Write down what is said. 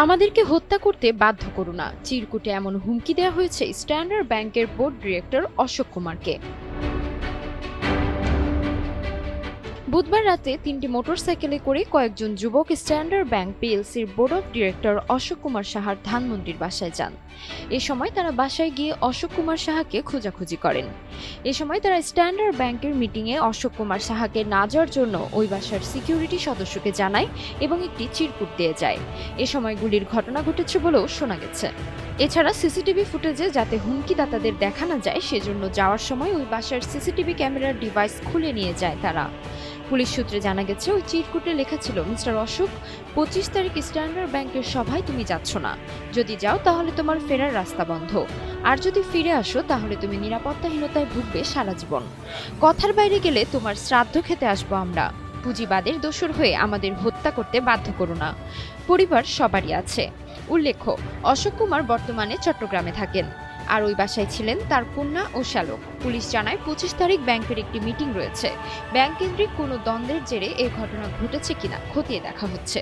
আমাদেরকে হত্যা করতে বাধ্য করো না, চিরকুটে এমন হুমকি দেওয়া হয়েছে স্ট্যান্ডার্ড ব্যাংকের বোর্ড ডিরেক্টর অশোক কুমারকে। বুধবার রাতে ৩টি মোটরসাইকেলে করে কয়েকজন যুবক স্ট্যান্ডার্ড ব্যাংক পিএলসির board of director Ashok Kumar সাহার ধানমন্ডির বাসায় যান। এ সময় তারা বাসায় গিয়ে অশোক কুমার সাহাকে খোঁজাখুঁজি করেন। এ সময় তারা স্ট্যান্ডার্ড ব্যাংকের মিটিংয়ে অশোক কুমার সাহাকে না যাওয়ার জন্য ওই বাসার সিকিউরিটি সদস্যকে জানায় এবং একটি চিরকুট দিয়ে যায়। এ সময় গুলির ঘটনা ঘটেছে বলেও শোনা গেছে। এছাড়া সিসিটিভি ফুটেজে যাতে হুমকিদাতাদের দেখা না যায় সেজন্য যাওয়ার সময় ওই বাসার সিসিটিভি ক্যামেরার ডিভাইস খুলে নিয়ে যায় তারা। পুলিশ সূত্রে জানা গেছে ওই চিরকুটে লেখা ছিল, মিস্টার অশোক, 25 তারিখ স্ট্যান্ডার্ড ব্যাংকের সভায় তুমি যাচ্ছ না। যদি যাও তাহলে তোমার ফেরার রাস্তা বন্ধ, আর যদি ফিরে আসো তাহলে তুমি নিরাপত্তাহীনতায় ভুগবে সারা জীবন। কথার বাইরে গেলে তোমার শ্রাদ্ধ খেতে আসবো আমরা। পুঁজিবাদের দোসর হয়ে আমাদের হত্যা করতে বাধ্য করো না। পরিবার সবারই আছে। উল্লেখ্য, অশোক কুমার বর্তমানে চট্টগ্রামে থাকেন, আর ওই বাসায় ছিলেন তার কন্যা ও শ্যালক। পুলিশ জানায় 25 তারিখ ব্যাংকের একটি মিটিং রয়েছে। ব্যাংক কেন্দ্রিক কোনো দ্বন্দ্বের জেরে এই ঘটনা ঘটেছে কিনা খতিয়ে দেখা হচ্ছে।